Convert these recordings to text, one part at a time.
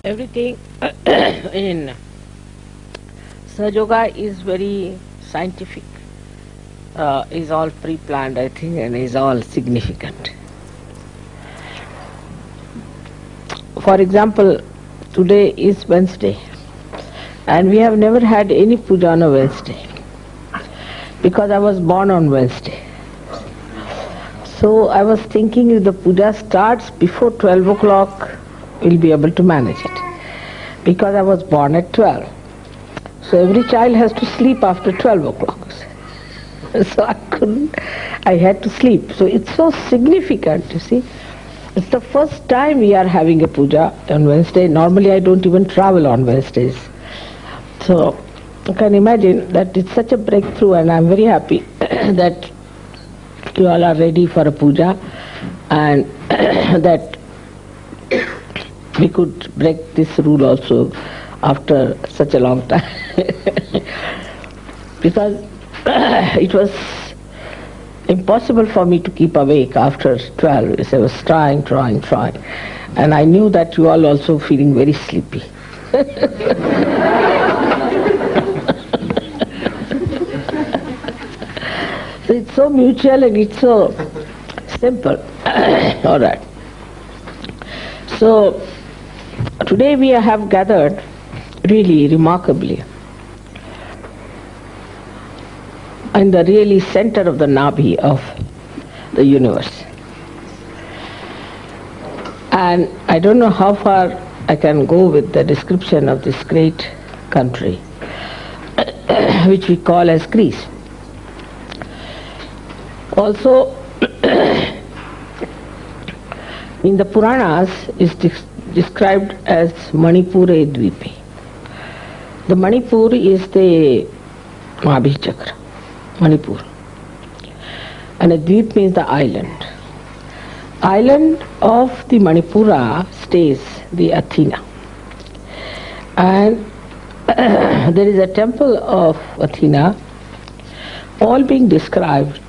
Everything in Sahajayoga is very scientific, is all pre-planned, I think, and is all significant. For example, today is Wednesday, and we have never had any puja on a Wednesday, because I was born on Wednesday. So I was thinking if the puja starts before 12 o'clock, we'll be able to manage it, because I was born at 12. So every child has to sleep after 12 o'clock. So I had to sleep. So it's so significant, you see. It's the first time we are having a puja on Wednesday. Normally I don't even travel on Wednesdays. So you can imagine that it's such a breakthrough, and I'm very happy that you all are ready for a puja, and that we could break this rule also after such a long time. Because it was impossible for me to keep awake after 12. So I was trying. And I knew that you all also feeling very sleepy. So it's so mutual and it's so simple. All right. So today we have gathered really remarkably in the really center of the Nabhi of the universe. And I don't know how far I can go with the description of this great country, which we call as Greece. Also, in the Puranas is described as Manipure Dvipe. The Manipur is the Nabhi chakra, Manipur. And a Dvip means the island. Island of the Manipura stays the Athena. And there is a temple of Athena, all being described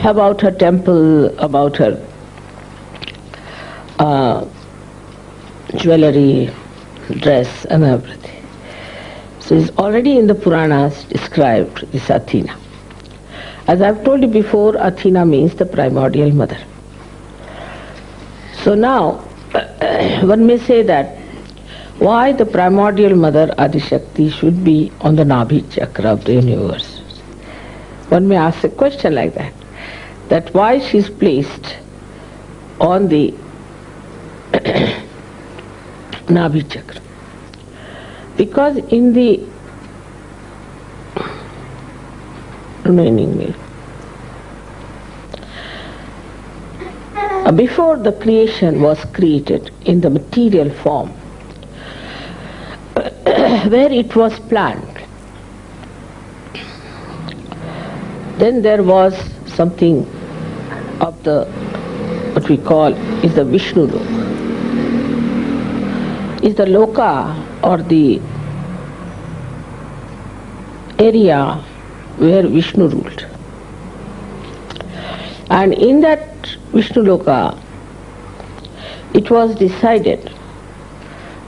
about her temple, about her jewelry, dress and everything. So it's already in the Puranas described, this Athena. As I've told you before, Athena means the primordial mother. So now, one may say that why the primordial mother Adishakti should be on the Nabhi chakra of the universe. One may ask a question like that why she is placed on the Nabhi chakra. Because in the remaining way, before the creation was created in the material form, where it was planned, then there was something of the, what we call is the Vishnu loka. Is the loka or the area where Vishnu ruled. And in that Vishnu loka, it was decided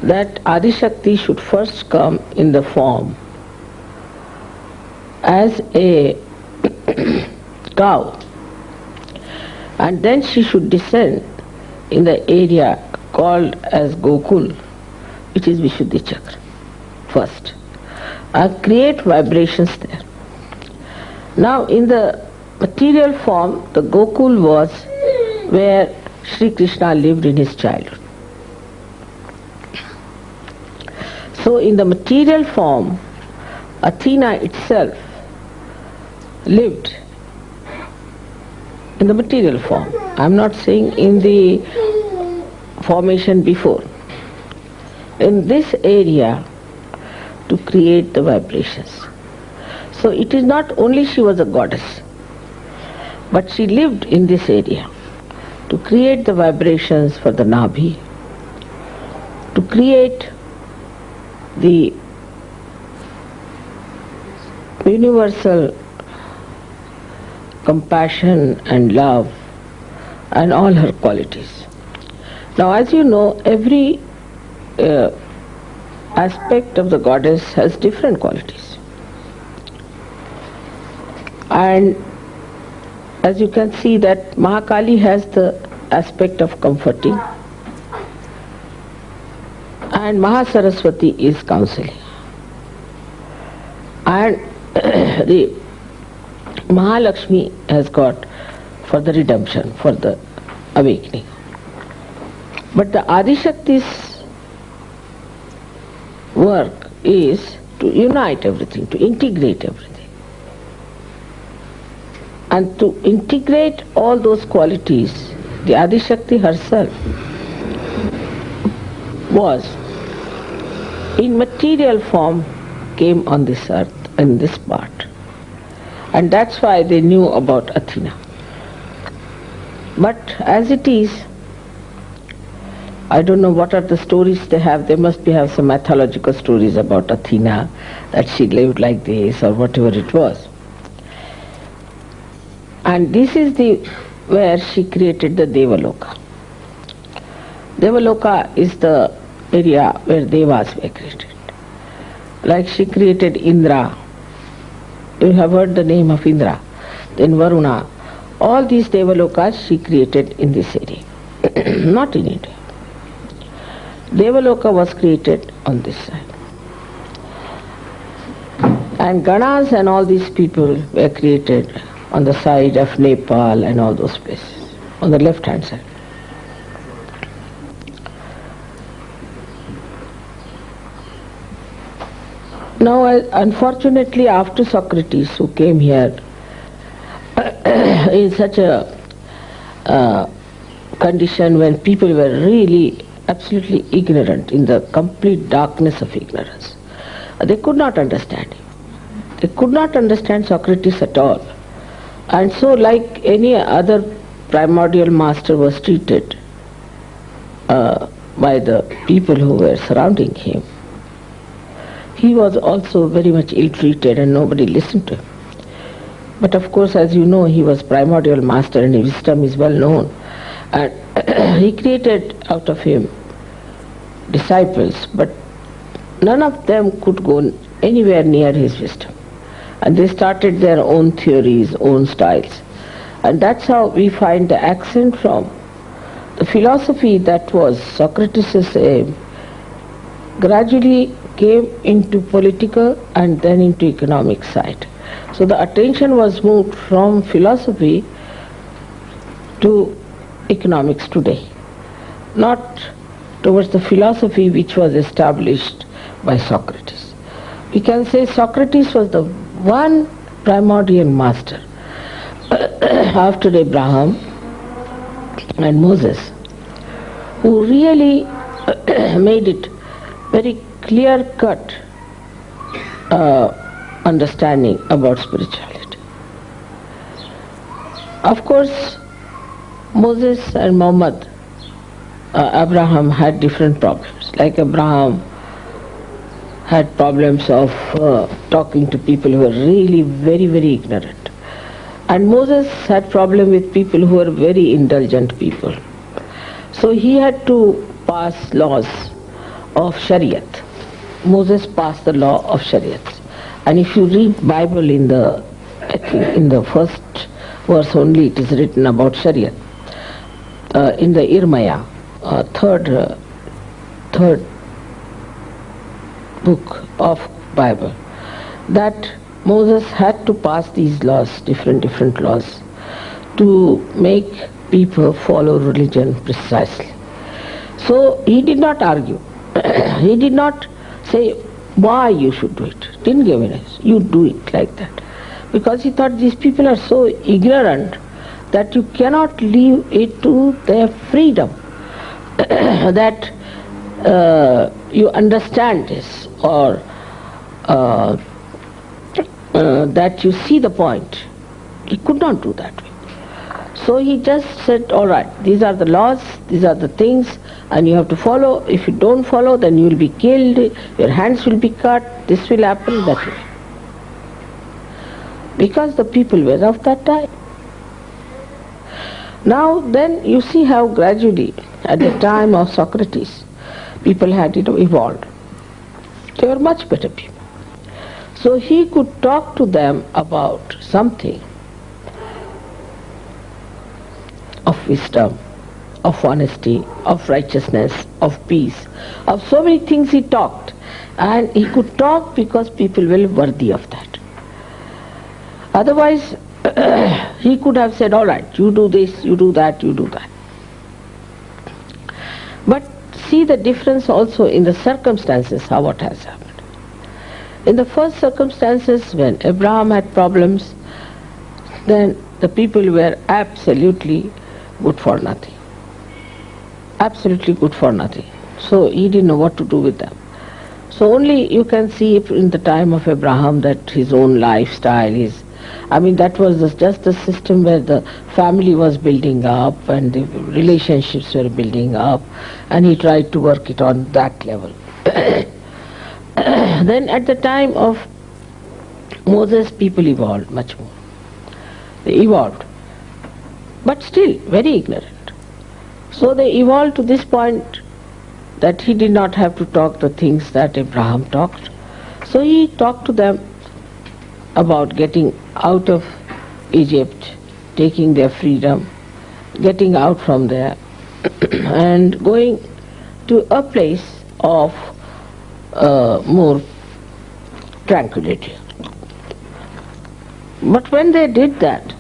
that Adishakti should first come in the form as a cow, and then she should descend in the area called as Gokul, which is Vishuddhi chakra, first, and create vibrations there. Now in the material form, the Gokul was where Sri Krishna lived in his childhood. So in the material form, Athena itself lived in the material form. I'm not saying in the formation before. In this area to create the vibrations. So it is not only she was a goddess, but she lived in this area to create the vibrations for the Nabhi, to create the universal compassion and love and all her qualities. Now, as you know, every aspect of the goddess has different qualities. And as you can see that Mahakali has the aspect of comforting, and Mahasaraswati is counseling. And the Mahalakshmi has got for the redemption, for the awakening. But the Adishakti's work is to unite everything, to integrate everything. And to integrate all those qualities, the Adishakti herself was in material form, came on this earth, in this part. And that's why they knew about Athena. But as it is, I don't know what are the stories they have. They must have some mythological stories about Athena, that she lived like this or whatever it was. And this is where she created the Devaloka. Devaloka is the area where Devas were created. Like she created Indra. You have heard the name of Indra. Then Varuna. All these Devalokas she created in this area. Not in India. Devaloka was created on this side. And Ganas and all these people were created on the side of Nepal and all those places, on the left hand side. Now, unfortunately, after Socrates, who came here in such a condition when people were really absolutely ignorant, in the complete darkness of ignorance, they could not understand him. They could not understand Socrates at all. And so, like any other primordial master was treated by the people who were surrounding him, he was also very much ill-treated and nobody listened to him. But of course, as you know, he was primordial master and his wisdom is well known. And he created out of him disciples, but none of them could go anywhere near his wisdom. And they started their own theories, own styles. And that's how we find the accent from the philosophy that was Socrates' aim, gradually came into political and then into economic side. So the attention was moved from philosophy to economics today, not towards the philosophy which was established by Socrates. We can say Socrates was the one primordial master after Abraham and Moses, who really made it very clear-cut understanding about spirituality. Of course, Moses and Muhammad, Abraham had different problems. Like Abraham had problems of talking to people who were really very, very ignorant. And Moses had problem with people who were very indulgent people. So he had to pass laws of Shariat. Moses passed the law of Shariat. And if you read Bible I think in the first verse only it is written about Shariat. In the Irmaya, third book of Bible, that Moses had to pass these laws, different laws, to make people follow religion precisely. So he did not argue. He did not say why you should do it. Didn't give an answer. You do it like that. Because he thought these people are so ignorant that you cannot leave it to their freedom. That you understand this or that you see the point. He could not do that way. So he just said, all right, these are the laws, these are the things, and you have to follow. If you don't follow, then you will be killed, your hands will be cut, this will happen, that will. Because the people were of that time. Now then you see how gradually at the time of Socrates, people had evolved. They were much better people. So he could talk to them about something of wisdom, of honesty, of righteousness, of peace, of so many things he talked. And he could talk because people were worthy of that. Otherwise, he could have said, all right, you do this, you do that, you do that. But see the difference also in the circumstances, how what has happened. In the first circumstances, when Abraham had problems, then the people were absolutely good for nothing. Absolutely good for nothing. So he didn't know what to do with them. So only you can see in the time of Abraham that his own lifestyle is, that was just a system where the family was building up and the relationships were building up, and he tried to work it on that level. Then at the time of Moses, people evolved much more. They evolved, but still very ignorant. So they evolved to this point that he did not have to talk the things that Abraham talked. So he talked to them about getting out of Egypt, taking their freedom, getting out from there and going to a place of more tranquility. But when they did that,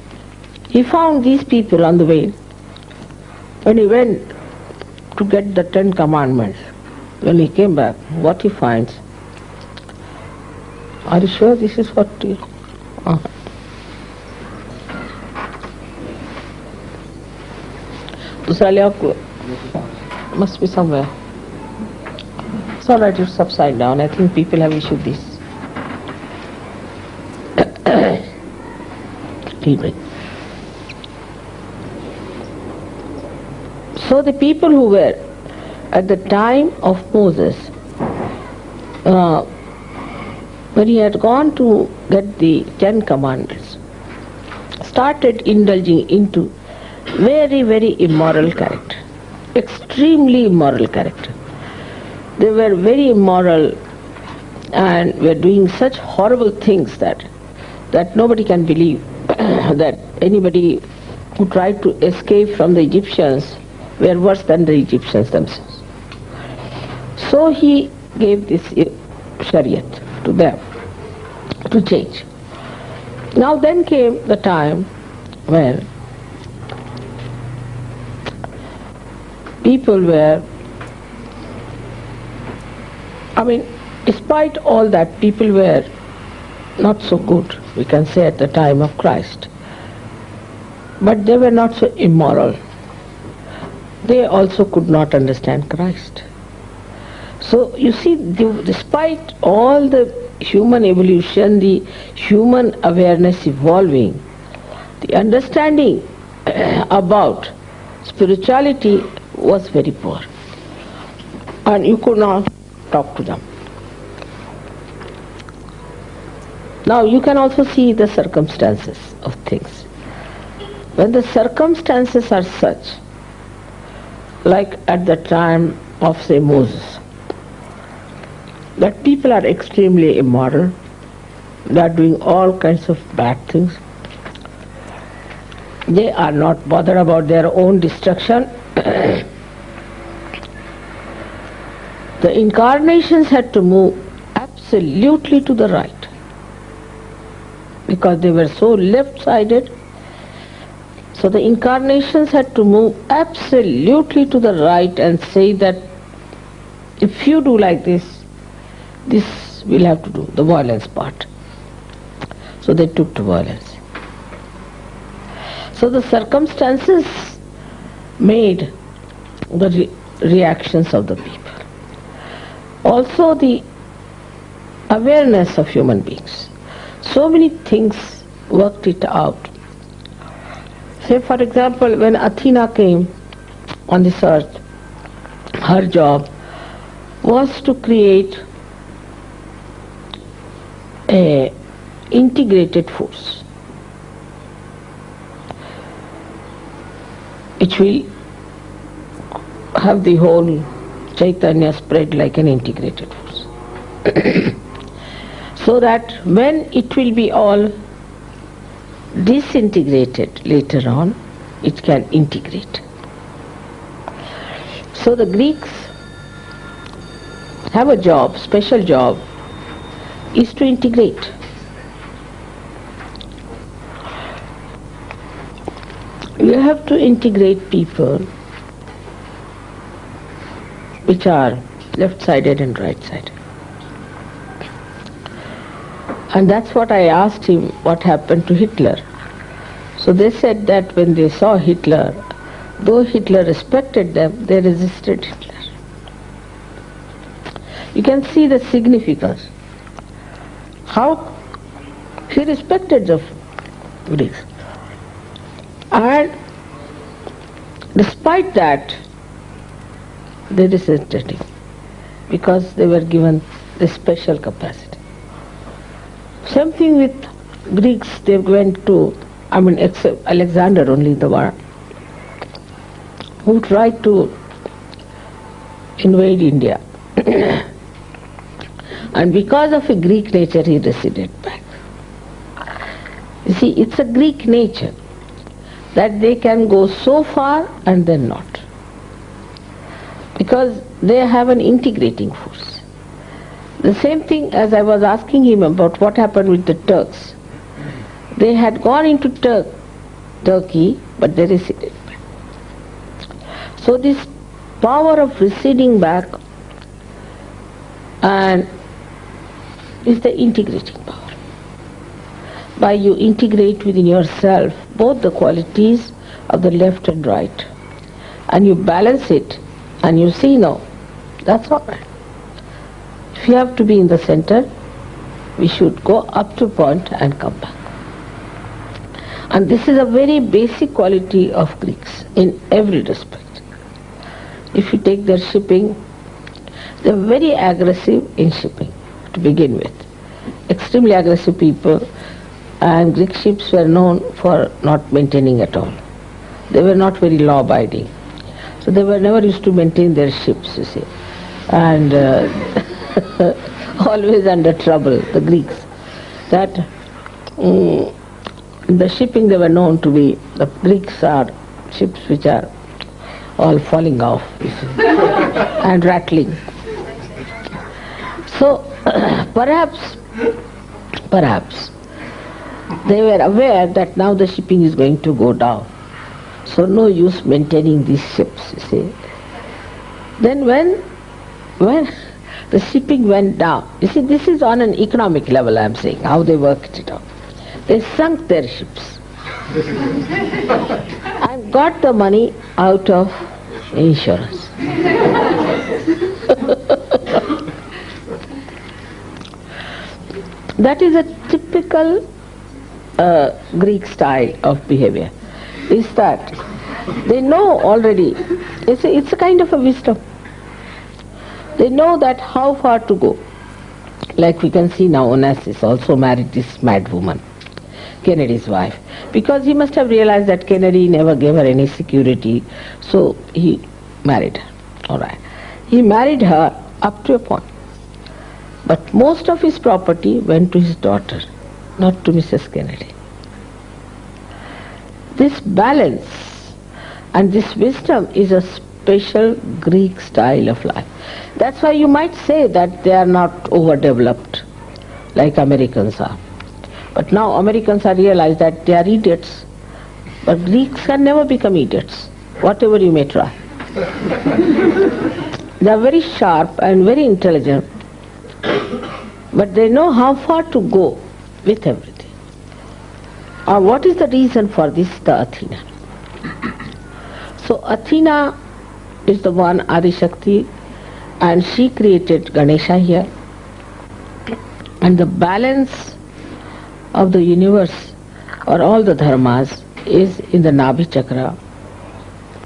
he found these people on the way. When he went to get the 10 Commandments, when he came back, what he finds? Are you sure this is what you... Must be somewhere. It's all right, it's upside down. I think people have issued this. So the people who were at the time of Moses, when he had gone to get the 10 Commandments, started indulging into very, very immoral character, extremely immoral character. They were very immoral and were doing such horrible things that nobody can believe that anybody who tried to escape from the Egyptians were worse than the Egyptians themselves. So he gave this Shariat to them to change. Now then came the time when people were, despite all that, people were not so good, we can say, at the time of Christ. But they were not so immoral. They also could not understand Christ. So you see, despite all the human evolution, the human awareness evolving, the understanding about spirituality was very poor. And you could not talk to them. Now you can also see the circumstances of things. When the circumstances are such, like at the time of, say, Moses, that people are extremely immoral, they are doing all kinds of bad things, they are not bothered about their own destruction. The incarnations had to move absolutely to the right, because they were so left-sided. So the incarnations had to move absolutely to the right and say that if you do like this we'll have to do, the violence part. So they took to violence. So the circumstances made the reactions of the people. Also the awareness of human beings. So many things worked it out. Say, for example, when Athena came on this earth, her job was to create a integrated force which will have the whole Chaitanya spread like an integrated force. So that when it will be all disintegrated later on, it can integrate. So the Greeks have a job, special job, is to integrate. You have to integrate people which are left-sided and right-sided. And that's what I asked him, what happened to Hitler. So they said that when they saw Hitler, though Hitler respected them, they resisted Hitler. You can see the significance. How he respected the Greeks. And despite that, they resisted him because they were given this special capacity. Same thing with Greeks, they went to, except Alexander only the one who tried to invade India. And because of a Greek nature, he receded back. You see, it's a Greek nature that they can go so far and then not. Because they have an integrating force. The same thing as I was asking him about what happened with the Turks. They had gone into Turkey, but they receded back. So this power of receding back and is the integrating power. By you integrate within yourself both the qualities of the left and right, and you balance it, and you see, no, that's all right. If you have to be in the center, we should go up to a point and come back. And this is a very basic quality of Greeks in every respect. If you take their shipping, they're very aggressive in shipping to begin with. Extremely aggressive people, and Greek ships were known for not maintaining at all. They were not very law-abiding. So they were never used to maintain their ships, you see. And always under trouble, the Greeks. That the shipping they were known to be, the Greeks are ships which are all falling off, you see, and rattling. So perhaps they were aware that now the shipping is going to go down. So no use maintaining these ships, you see. Then when the shipping went down, you see, this is on an economic level, I am saying, how they worked it out. They sunk their ships and got the money out of insurance. That is a typical Greek style of behavior. Is that they know already, it's a kind of a wisdom. They know that how far to go. Like we can see now, Onassis also married this mad woman, Kennedy's wife, because he must have realized that Kennedy never gave her any security, so he married her. All right, he married her up to a point, but most of his property went to his daughter, not to Mrs. Kennedy. This balance and this wisdom is a special Greek style of life. That's why you might say that they are not overdeveloped like Americans are. But now Americans are realized that they are idiots. But Greeks can never become idiots, whatever you may try. They are very sharp and very intelligent, but they know how far to go with everything. What is the reason for this? The Athena. So Athena is the one Adi Shakti, and she created Ganesha here. And the balance of the universe or all the dharmas is in the Nabhi chakra,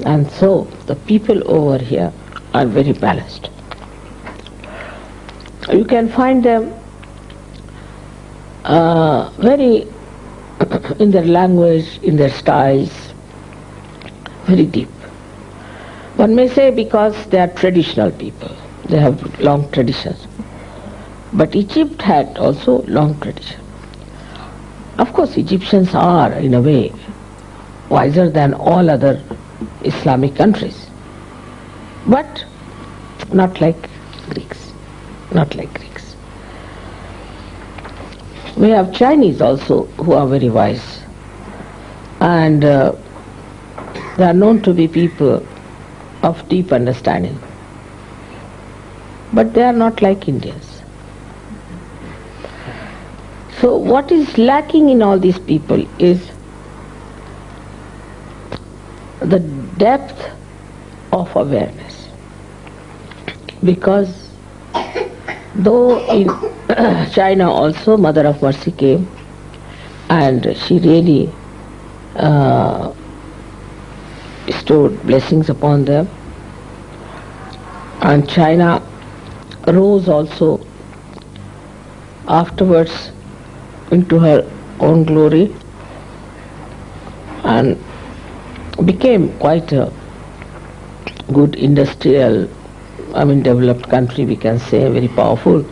and so the people over here are very balanced. You can find them very in their language, in their styles, very deep. One may say because they are traditional people, they have long traditions. But Egypt had also long tradition. Of course, Egyptians are, in a way, wiser than all other Islamic countries. But not like Greeks. Not like Greeks. We have Chinese also who are very wise. And they are known to be people of deep understanding. But they are not like Indians. So what is lacking in all these people is the depth of awareness. Because though in China also Mother of Mercy came and she really bestowed blessings upon them, and China rose also afterwards into her own glory and became quite a good industrial, developed country, we can say, very powerful.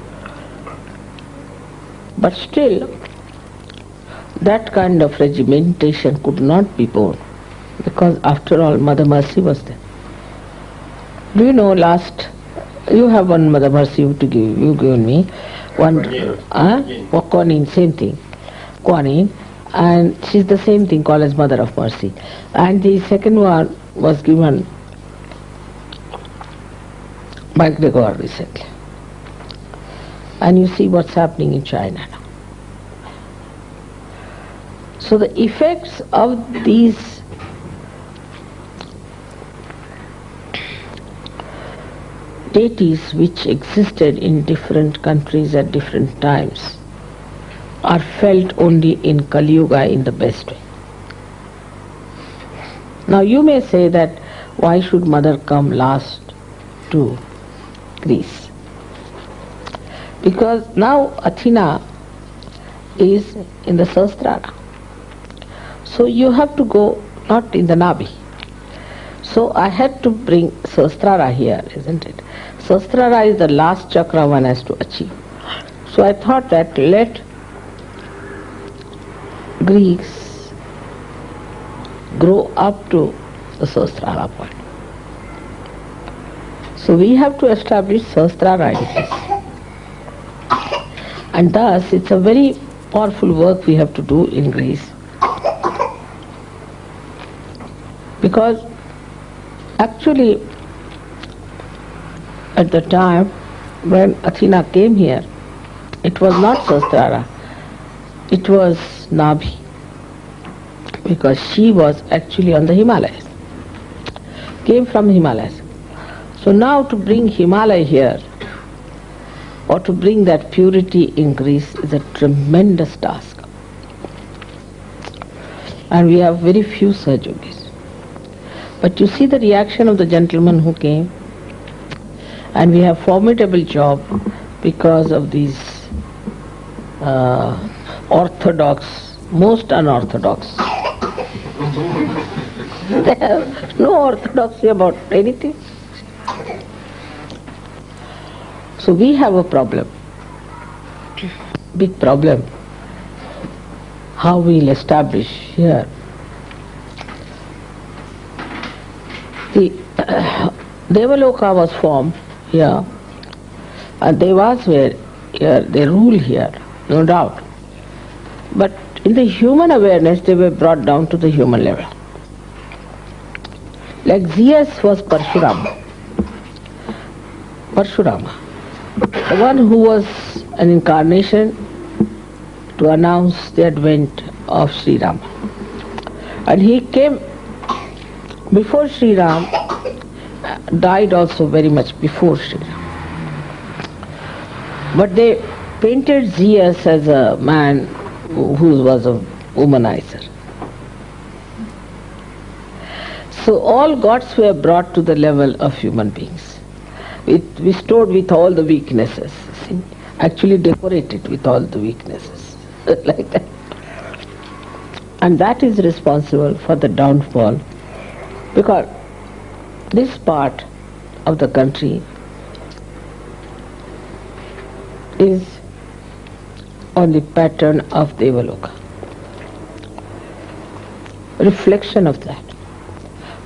But still, that kind of regimentation could not be borne, because after all, Mother Mercy was there. Do you know, you have one Mother Mercy you given me, one, Kuan Yin, same thing, Kuan Yin, and she's the same thing called as Mother of Mercy. And the second one was given by Gregor recently. And you see what's happening in China now. So the effects of these deities which existed in different countries at different times are felt only in Kali Yuga in the best way. Now you may say that why should Mother come last to Greece? Because now Athena is in the Sahasrara. So you have to go not in the Nabi. So I had to bring Sahasrara here, isn't it? Sahasrara is the last chakra one has to achieve. So I thought that let Greeks grow up to the Sahasrara point. So we have to establish Sahasrara in this. And thus it's a very powerful work we have to do in Greece. Because actually at the time when Athena came here, it was not Sahasrara, it was Nabhi, because she was actually on the Himalayas, came from Himalayas. So now to bring Himalaya here, or to bring that purity in Greece, is a tremendous task. And we have very few Sahajogis. But you see the reaction of the gentleman who came, and we have formidable job because of these orthodox, most unorthodox. They have no orthodoxy about anything. So we have a problem, big problem, how we'll establish here. The Devaloka was formed here, and Devas were here, they rule here, no doubt. But in the human awareness, they were brought down to the human level. Like Zeus was Parshurama, the one who was an incarnation to announce the advent of Sri Rama. And he came before Sri Ram, died also very much before Sri Ram. But they painted Zeus as a man who was a womanizer. So all gods were brought to the level of human beings, restored with all the weaknesses, see? Actually decorated with all the weaknesses, like that. And that is responsible for the downfall, because this part of the country is on the pattern of Devaloka, reflection of that.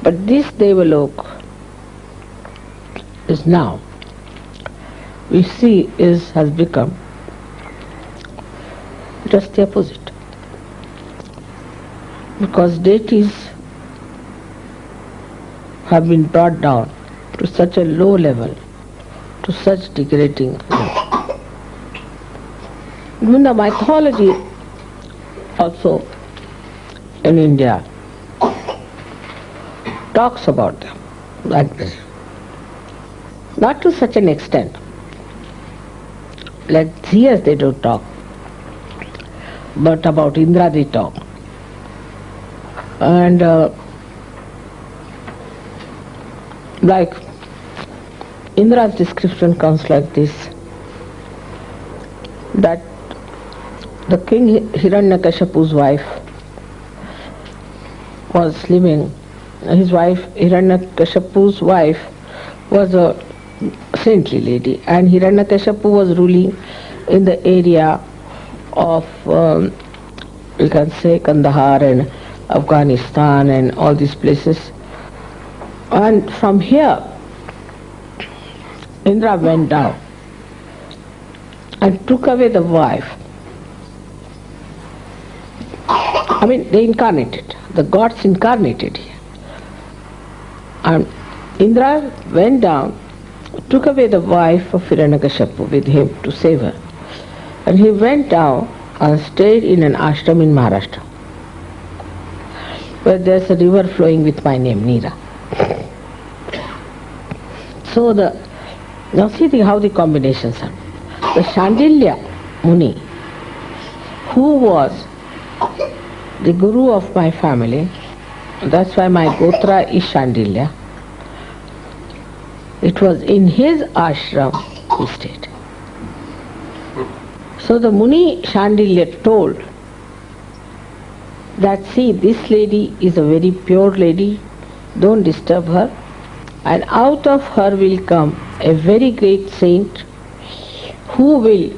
But this Devalok is now, we see, has become just the opposite. Because deities have been brought down to such a low level, to such degrading level. Even the mythology also in India talks about them like this. Not to such an extent. Like Zeus they don't talk, but about Indra they talk. And like Indra's description comes like this, that the king Hiranyakashipu's wife was living, his wife, Hiranyakashipu's wife was a saintly lady, and Hiranyakashipu was ruling in the area of, you can say, Kandahar and Afghanistan and all these places. And from here, Indra went down and took away the wife. I mean, they incarnated, the gods incarnated here. And Indra went down, took away the wife of Hiranyakashipu with him to save her. And he went down and stayed in an ashram in Maharashtra, where there's a river flowing with my name, Neera. So now see how the combinations are. The Shandilya Muni, who was the guru of my family, that's why my gotra is Shandilya. It was in his ashram he stayed. So the Muni Shandilya told that, see, this lady is a very pure lady, don't disturb her, and out of her will come a very great saint who will,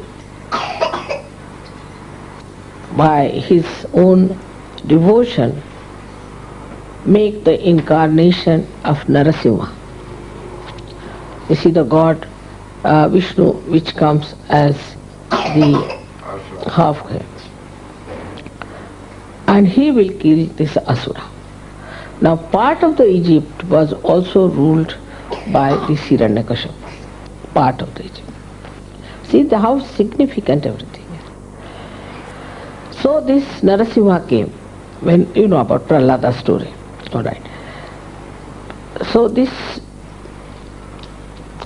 by his own devotion, make the incarnation of Narasimha. You see, the god Vishnu, which comes as the half head, and he will kill this asura. Now, part of the Egypt was also ruled by the Hiranyakashipu, part of the Egypt. See how significant everything is. So this Narasimha came, when you know about Prahlada's story, alright. So this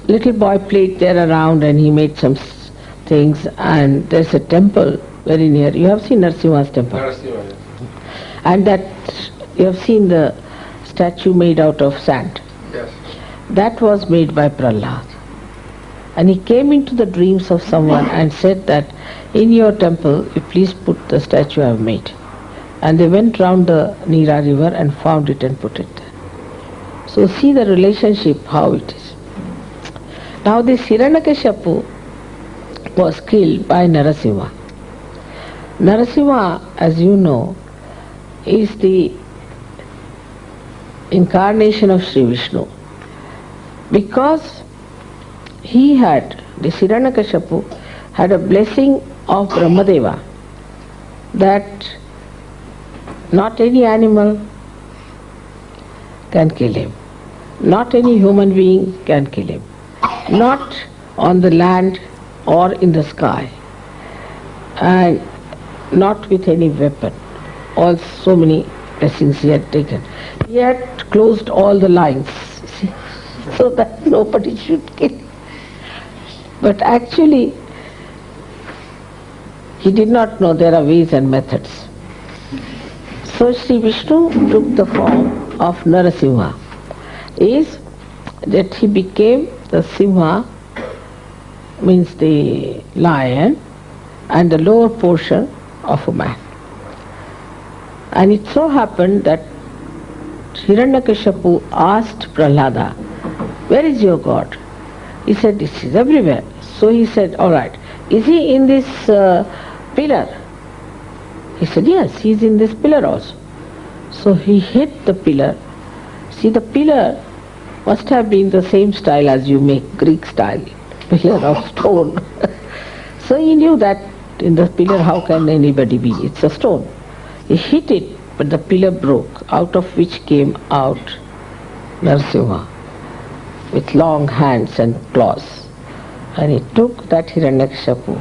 little boy played there around and he made some things, and there's a temple very near. You have seen Narasimha's temple? Narasimha, yes. And that, you have seen the statue made out of sand? Yes. That was made by Prahlad. And he came into the dreams of someone and said that, in your temple, you please put the statue I have made. And they went round the Neera river and found it and put it there. So see the relationship, how it is. Now this Hiranyakashipu was killed by Narasimha. Narasimha, as you know, is the incarnation of Sri Vishnu. Because he had, the Hiranyakashipu had a blessing of Brahmadeva that not any animal can kill him, not any human being can kill him, not on the land or in the sky, and not with any weapon. All so many blessings he had taken. He had closed all the lines, see, so that nobody should kill him. But actually, he did not know there are ways and methods. So Sri Vishnu took the form of Narasimha, is that he became the Simha, means the lion, and the lower portion of a man. And it so happened that Hiranyakashipu asked Prahlada, "Where is your God?" He said, "This is everywhere." So he said, "All right, is he in this pillar?" He said, "Yes, he is in this pillar also." So he hit the pillar. See, the pillar must have been the same style as you make Greek style, pillar of stone. So he knew that in the pillar how can anybody be? It's a stone. He hit it, but the pillar broke, out of which came out Narasimha with long hands and claws. And he took that Hiranyakashipu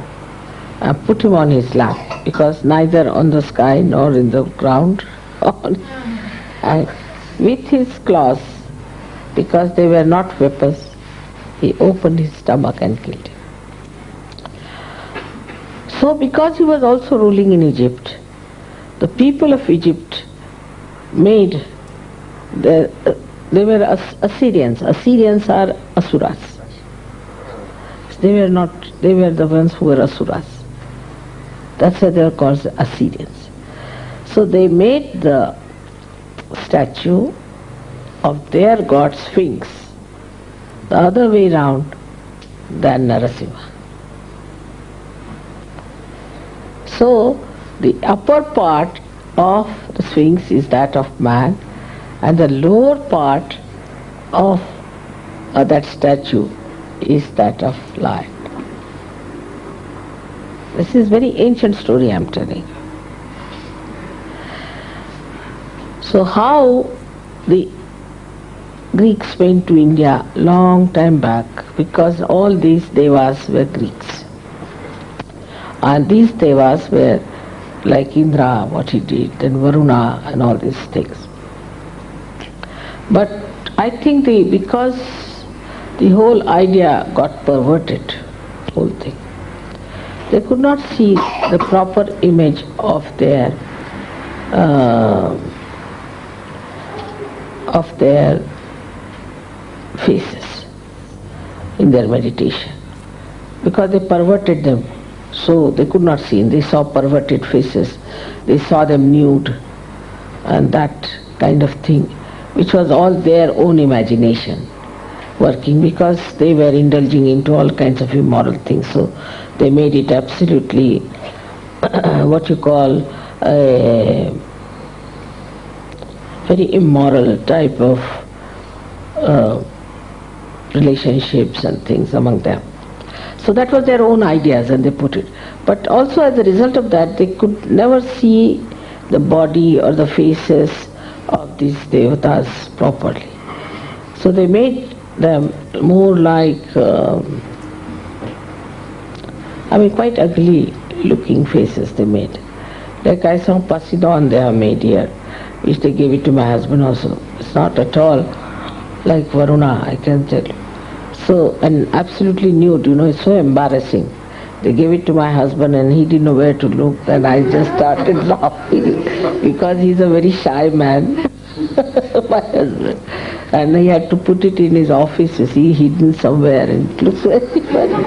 and put him on his lap, because neither on the sky nor in the ground. And with his claws, because they were not weapons, he opened his stomach and killed him. So because he was also ruling in Egypt, the people of Egypt made they were Assyrians. Assyrians are asuras. They were the ones who were asuras. That's why they are called Assyrians. So they made the statue of their god Sphinx the other way round than Narasimha. So the upper part of the Sphinx is that of man, and the lower part of that statue is that of lion. This is very ancient story I am telling. So how the Greeks went to India long time back, because all these devas were Greeks. And these devas were like Indra, what he did, then Varuna and all these things. But I think because the whole idea got perverted, whole thing, they could not see the proper image of their faces in their meditation, because they perverted them, so they could not see. They saw perverted faces, they saw them nude and that kind of thing, which was all their own imagination working, because they were indulging into all kinds of immoral things. So they made it absolutely what you call a very immoral type of relationships and things among them. So that was their own ideas, and they put it. But also as a result of that, they could never see the body or the faces of these devatas properly. So they made them more like quite ugly looking faces they made. Like I saw Pasidon they have made here, which they gave it to my husband also. It's not at all like Varuna, I can tell you. So, and absolutely nude, it's so embarrassing. They gave it to my husband and he didn't know where to look, and I just started laughing because he's a very shy man, my husband. And he had to put it in his office, hidden somewhere, and it looks very funny.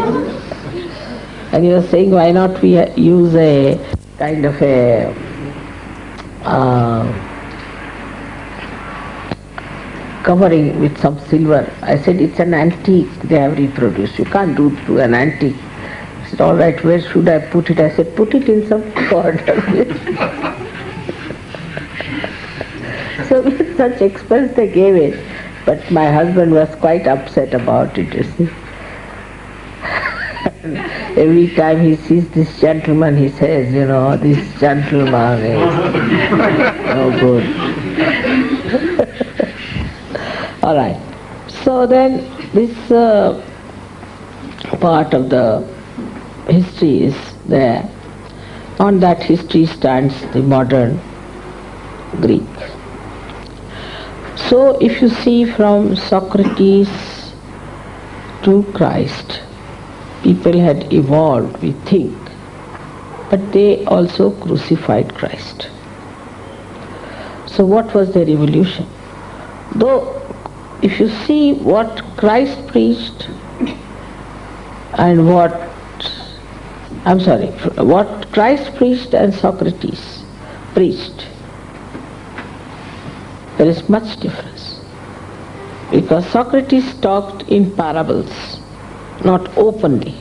And he was saying, why not we use a kind of a covering with some silver. I said, it's an antique they have reproduced. You can't do it to an antique. He said, all right, where should I put it? I said, put it in some corner. So with such expense they gave it. But my husband was quite upset about it, you see. Every time he sees this gentleman, he says, this gentleman is no good. All right. So then this part of the history is there. On that history stands the modern Greek. So if you see from Socrates to Christ, people had evolved, we think, but they also crucified Christ. So what was their evolution? Though if you see what Christ preached and what Christ preached and Socrates preached There is much difference. Because Socrates talked in parables, not openly.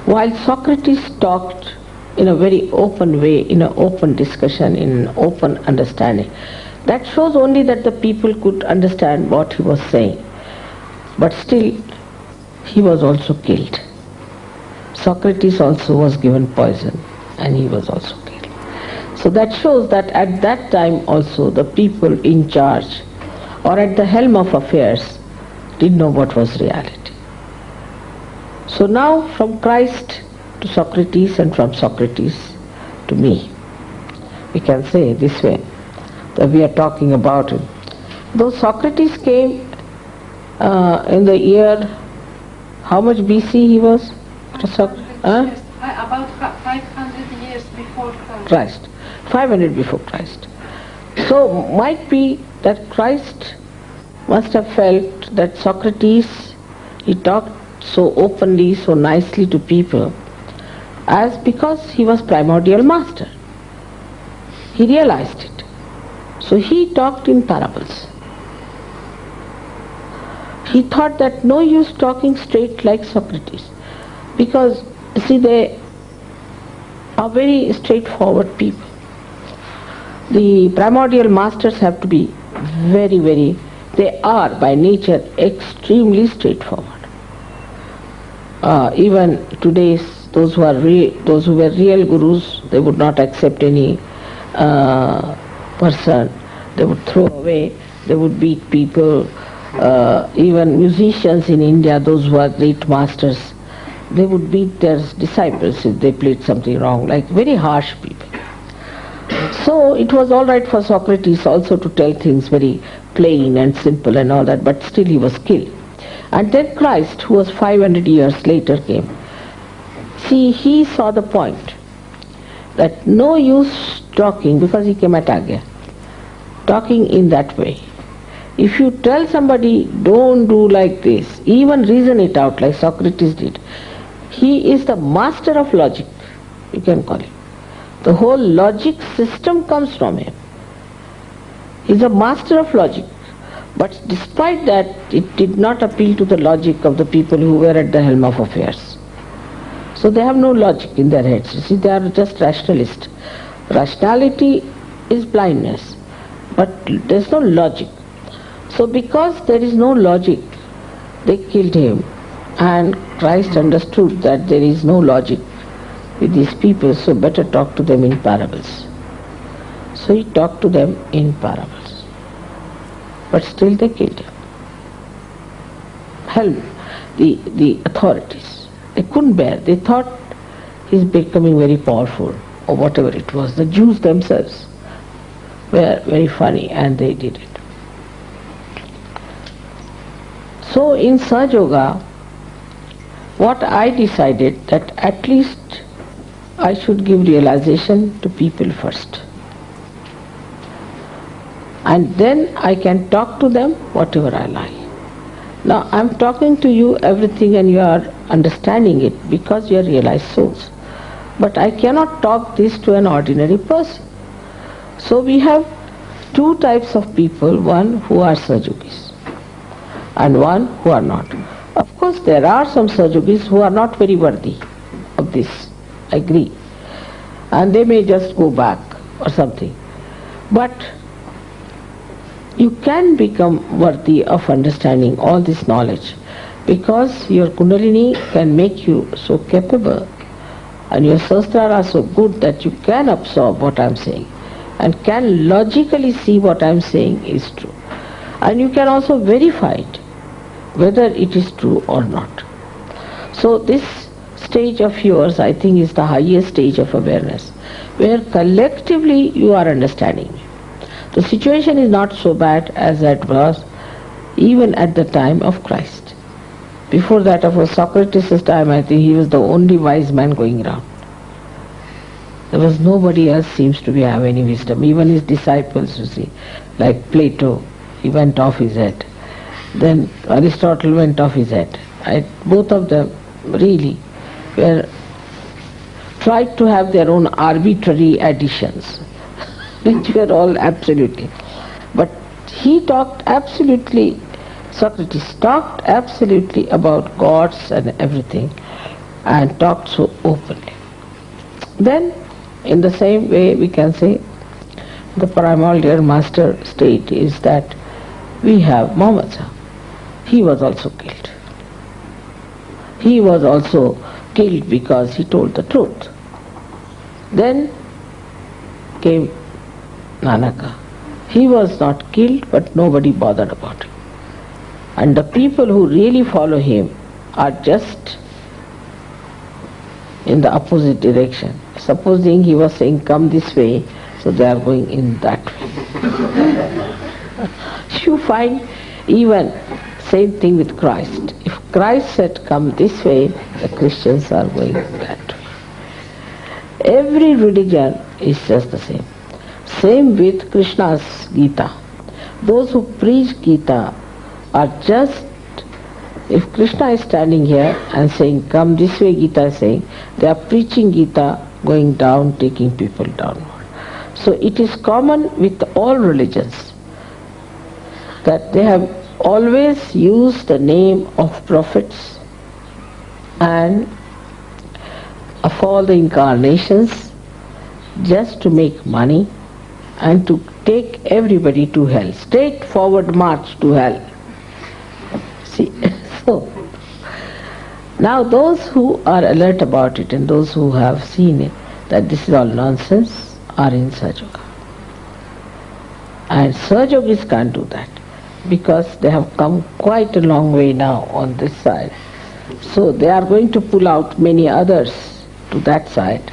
While Socrates talked in a very open way, in an open discussion, in an open understanding, that shows only that the people could understand what he was saying. But still, he was also killed. Socrates also was given poison and he was also killed. So that shows that at that time also the people in charge or at the helm of affairs didn't know what was reality. So now from Christ to Socrates and from Socrates to me, we can say this way, that we are talking about him. Though Socrates came in the year, how much BC he was? Yes, about 500 years before Christ. 500 before Christ. So might be that Christ must have felt that Socrates, he talked so openly, so nicely to people, as because he was primordial master. He realized it. So he talked in parables. He thought that no use talking straight like Socrates, because see, they are very straightforward people. The primordial masters have to be very, they are by nature extremely straightforward. Even today's those who were real gurus, they would not accept any person. They would throw away. They would beat people. Even musicians in India, those who are great masters, they would beat their disciples if they played something wrong, like very harsh people. So it was all right for Socrates also to tell things very plain and simple and all that, but still he was killed. And then Christ, who was 500 years later, came. See, he saw the point that no use talking, because he came at Agya, talking in that way. If you tell somebody, don't do like this, even reason it out like Socrates did, he is the master of logic, you can call him. The whole logic system comes from him. He is a master of logic. But despite that, it did not appeal to the logic of the people who were at the helm of affairs. So they have no logic in their heads. You see, they are just rationalists. Rationality is blindness, but there is no logic. So because there is no logic, they killed him. And Christ understood that there is no logic with these people, so better talk to them in parables. So he talked to them in parables. But still they killed him. Help the authorities. They couldn't bear. They thought he's becoming very powerful, or whatever it was. The Jews themselves were very funny, and they did it. So in Sahajayoga, what I decided that at least I should give realization to people first. And then I can talk to them whatever I like. Now I am talking to you everything and you are understanding it because you are realized souls. But I cannot talk this to an ordinary person. So we have two types of people, one who are Sahajogis and one who are not. Of course there are some Sahajogis who are not very worthy of this, I agree. And they may just go back or something. But you can become worthy of understanding all this knowledge because your Kundalini can make you so capable and your Sahasrara are so good that you can absorb what I am saying and can logically see what I am saying is true. And you can also verify it, whether it is true or not. So this stage of yours, I think, is the highest stage of awareness, where collectively you are understanding me. The situation is not so bad as it was even at the time of Christ. Before that, of Socrates' time, I think he was the only wise man going around. There was nobody else seems to have any wisdom. Even his disciples, you see, like Plato, he went off his head. Then Aristotle went off his head. Both of them really were tried to have their own arbitrary additions, which were all absolutely. But Socrates talked absolutely about gods and everything, and talked so openly. Then, in the same way, we can say the primordial master state is that we have Muhammad. He was also killed. He was also killed because he told the truth. Then came Nanaka. He was not killed, but nobody bothered about him. And the people who really follow him are just in the opposite direction. Supposing he was saying, come this way, so they are going in that way. You find even same thing with Christ. If Christ said, come this way, the Christians are going that way. Every religion is just the same. Same with Krishna's Gita. Those who preach Gita are just, if Krishna is standing here and saying, come this way, Gita is saying, they are preaching Gita, going down, taking people downward. So it is common with all religions that they have always used the name of prophets and of all the incarnations just to make money and to take everybody to hell. Straightforward march to hell. See, so now those who are alert about it and those who have seen it, that this is all nonsense, are in Sahajayoga. And Sahajayogis can't do that because they have come quite a long way now on this side. So they are going to pull out many others to that side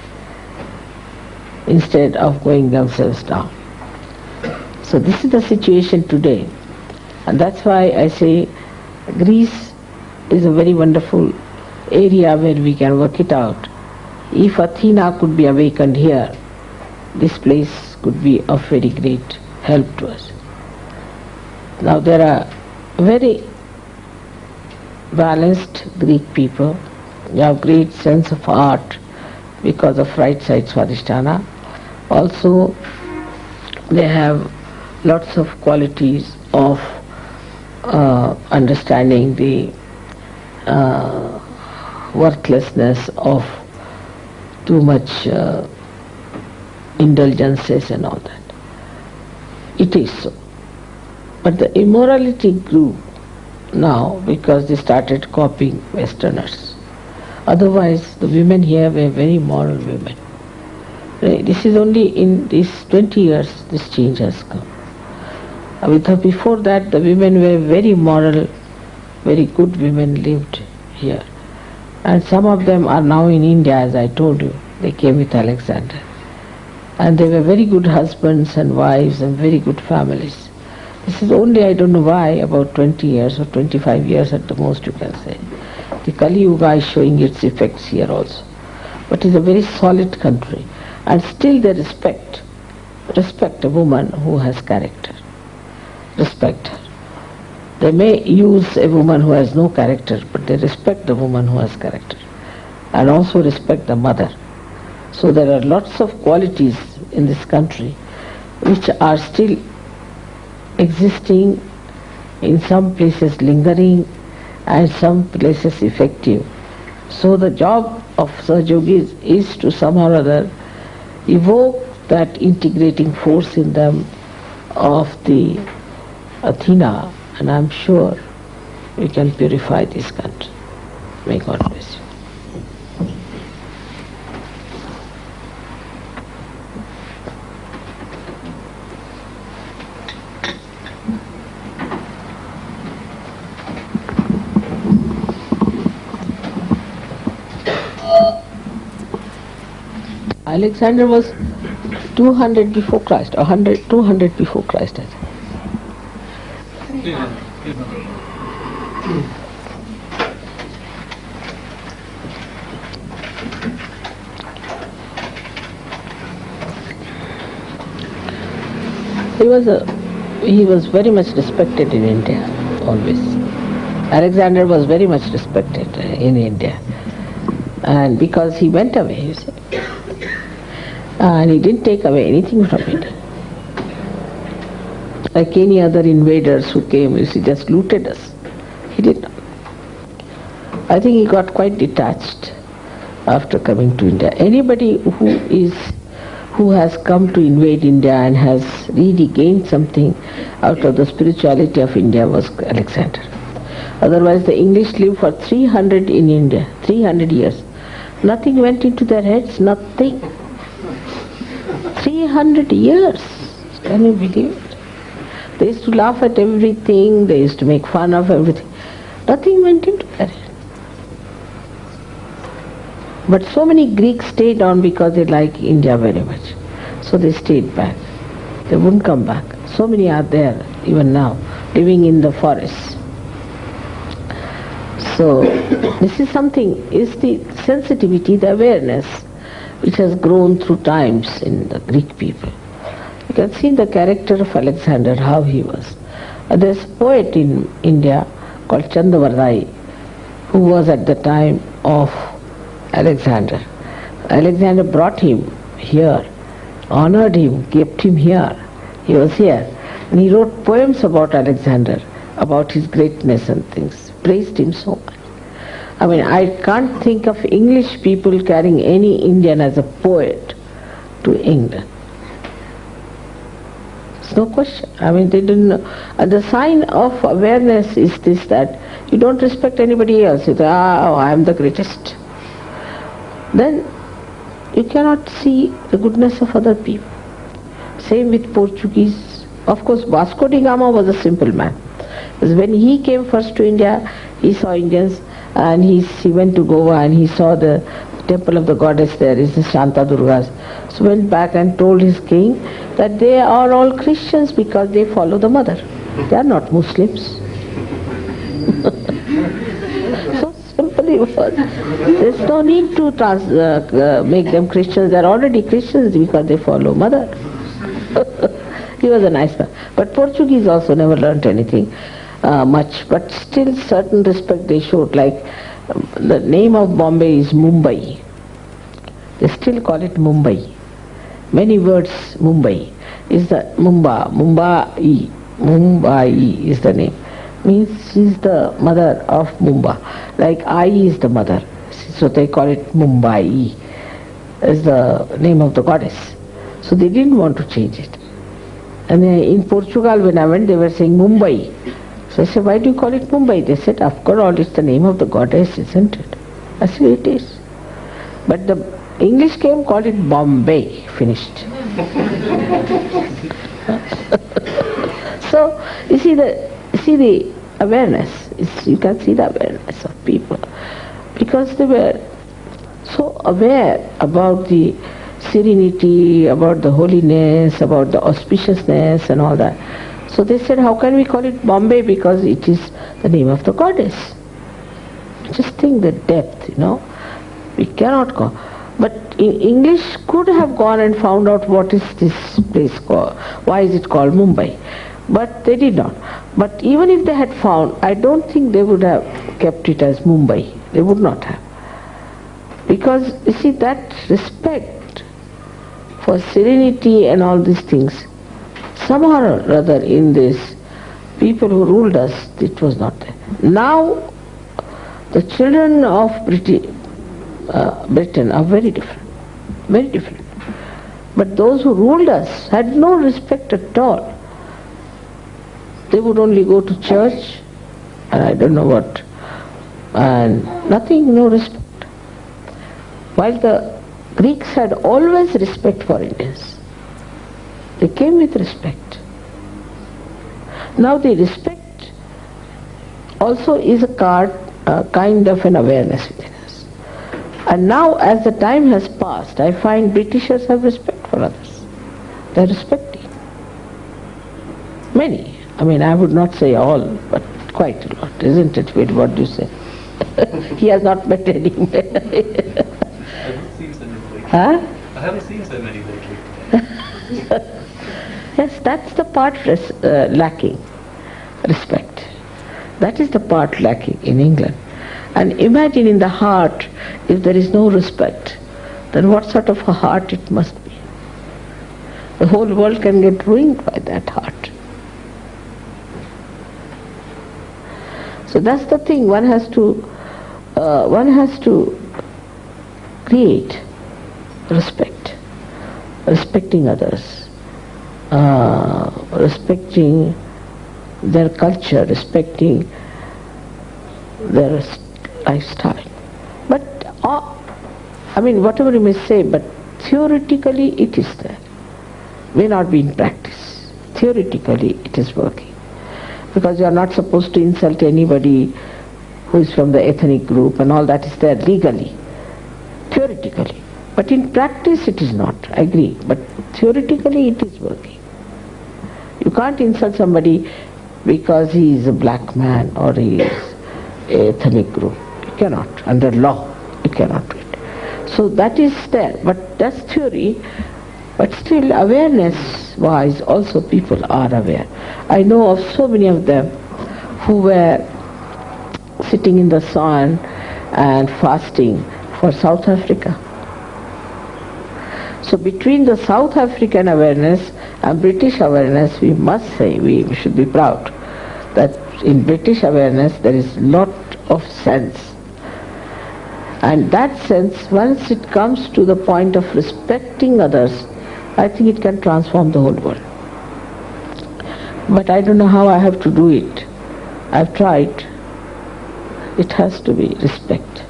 instead of going themselves down. So this is the situation today. And that's why I say Greece is a very wonderful area where we can work it out. If Athena could be awakened here, this place could be of very great help to us. Now there are very balanced Greek people. They have great sense of art because of right side Swadhisthana. Also they have lots of qualities of understanding the worthlessness of too much indulgences and all that. It is so. But the immorality grew now because they started copying Westerners. Otherwise the women here were very moral women. This is only in these 20 years this change has come. Before that the women were very moral, very good women lived here. And some of them are now in India, as I told you. They came with Alexander. And they were very good husbands and wives and very good families. This is only, I don't know why, about 20 years or 25 years at the most you can say. The Kali Yuga is showing its effects here also. But it is a very solid country. And still they respect a woman who has character. Respect her. They may use a woman who has no character, but they respect the woman who has character. And also respect the mother. So there are lots of qualities in this country which are still existing, in some places lingering, and some places effective. So the job of Sahajayogis is to somehow or other evoke that integrating force in them of the Athena, and I'm sure we can purify this country. May God bless you. Alexander was 200 before Christ, or 200 before Christ, I think. He was very much respected in India, always. Alexander was very much respected in India. And because he went away, you see. And he didn't take away anything from it. like any other invaders who came, he just looted us. He did not. I think he got quite detached after coming to India. Anybody who has come to invade India and has really gained something out of the spirituality of India was Alexander. Otherwise the English lived for 300 in India, 300 years. Nothing went into their heads, nothing. 300 years. Can you believe it? They used to laugh at everything, they used to make fun of everything. Nothing went into their head. But so many Greeks stayed on because they like India very much. So they stayed back. They wouldn't come back. So many are there, even now, living in the forests. So this is something, is the sensitivity, the awareness, which has grown through times in the Greek people. You can see the character of Alexander, how he was. There's a poet in India called Chandavardai, who was at the time of Alexander. Alexander brought him here, honored him, kept him here. He was here. And he wrote poems about Alexander, about his greatness and things. Praised him so much. I mean, I can't think of English people carrying any Indian as a poet to England. It's no question. I mean, they didn't know. And the sign of awareness is this, that you don't respect anybody else. You say, I am the greatest. Then you cannot see the goodness of other people. Same with Portuguese. Of course, Vasco da Gama was a simple man. Because when he came first to India, he saw Indians, and he went to Goa and he saw the temple of the goddess there, is the Shanta Durgas. So went back and told his king that they are all Christians because they follow the mother. They are not Muslims. So simple it was. There's no need to make them Christians. They are already Christians because they follow mother. He was a nice man. But Portuguese also never learnt anything much, but still certain respect they showed, like the name of Bombay is Mumbai. They still call it Mumbai. Many words Mumbai is the Mumbai is the name. Means she is the mother of Mumba. Like I is the mother. So they call it Mumbai as the name of the goddess. So they didn't want to change it. And in Portugal when I went, they were saying Mumbai. So I said, why do you call it Mumbai? They said, after all, it's the name of the goddess, isn't it? I said, it is. But the English came, called it Bombay, finished. So, you see the awareness, you can see the awareness of people. Because they were so aware about the serenity, about the holiness, about the auspiciousness and all that. So they said, how can we call it Bombay? Because it is the name of the goddess. Just think the depth, We cannot go. But English could have gone and found out what is this place called, why is it called Mumbai. But they did not. But even if they had found, I don't think they would have kept it as Mumbai. They would not have. Because, you see, that respect for serenity and all these things, somehow or other in this, people who ruled us, it was not there. Now, the children of Britain are very different. Very different. But those who ruled us had no respect at all. They would only go to church, and I don't know what, and nothing, no respect. While the Greeks had always respect for Indians. They came with respect. Now the respect also is a kind of an awareness within us. And now as the time has passed, I find Britishers have respect for others. They are respecting. Many. I mean, I would not say all, but quite a lot, isn't it? Wait, what do you say? He has not met any. I haven't seen so many lately. Huh? I haven't seen so many lately. Yes, that's the part lacking, respect. That is the part lacking in England. And imagine in the heart, if there is no respect, then what sort of a heart it must be. The whole world can get ruined by that heart. So that's the thing, one has to create respect, respecting others, respecting their culture, respecting their lifestyle. But whatever you may say, but theoretically it is there. May not be in practice. Theoretically it is working. Because you are not supposed to insult anybody who is from the ethnic group, and all that is there legally, theoretically. But in practice it is not, I agree. But theoretically it is working. You can't insult somebody because he is a black man or he is a ethnic group. You cannot. Under law, you cannot do it. So that is there. But that's theory. But still, awareness-wise, also people are aware. I know of so many of them who were sitting in the sun and fasting for South Africa. So between the South African awareness and British awareness, we must say, we should be proud that in British awareness there is lot of sense. And that sense, once it comes to the point of respecting others, I think it can transform the whole world. But I don't know how I have to do it. I've tried. It has to be respect.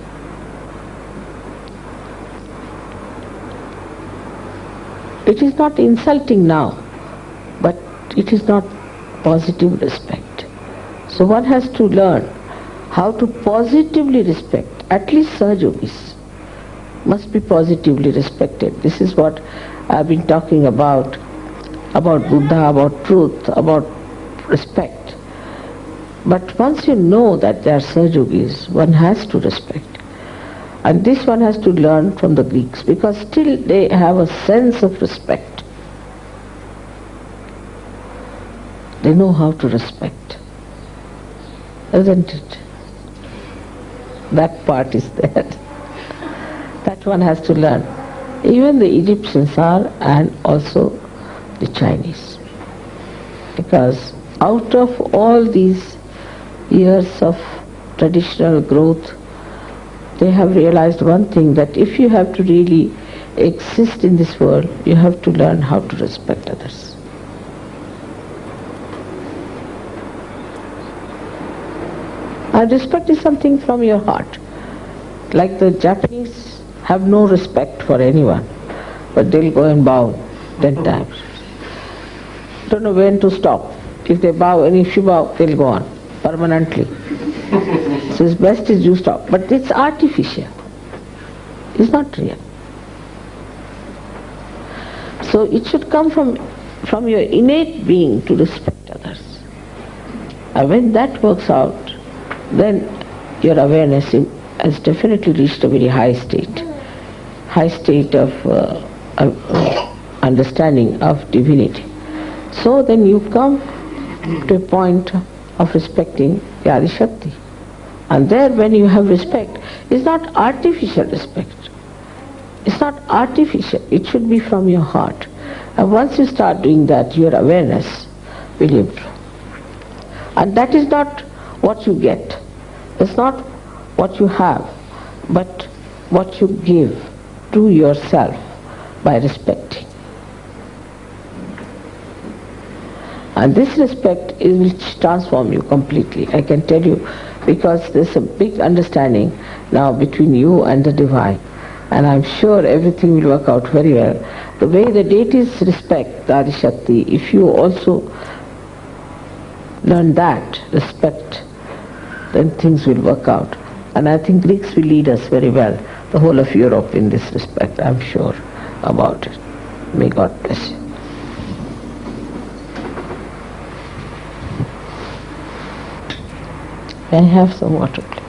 It is not insulting now, but it is not positive respect. So one has to learn how to positively respect. At least Sahajogis must be positively respected. This is what I've been talking about Buddha, about truth, about respect. But once you know that they are Sahajogis, one has to respect. And this one has to learn from the Greeks, because still they have a sense of respect. They know how to respect. Isn't it? That part is there. That one has to learn. Even the Egyptians are, and also the Chinese. Because out of all these years of traditional growth, they have realized one thing, that if you have to really exist in this world, you have to learn how to respect others. And respect is something from your heart. Like the Japanese have no respect for anyone, but they'll go and bow 10 times. Don't know when to stop. If they bow, and if you bow, they'll go on permanently. So it's best is you stop. But it's artificial. It's not real. So it should come from your innate being to respect others. And when that works out, then your awareness has definitely reached a very high state of understanding of divinity. So then you come to a point of respecting the Adi Shakti. And there, when you have respect, it's not artificial respect. It's not artificial. It should be from your heart. And once you start doing that, your awareness will improve. And that is not what you get. It's not what you have, but what you give to yourself by respecting. And this respect will transform you completely, I can tell you, because there's a big understanding now between you and the divine. And I'm sure everything will work out very well. The way the deities respect the Adi Shakti, if you also learn that respect, then things will work out. And I think Greeks will lead us very well, the whole of Europe in this respect, I'm sure about it. May God bless you. May I have some water, please?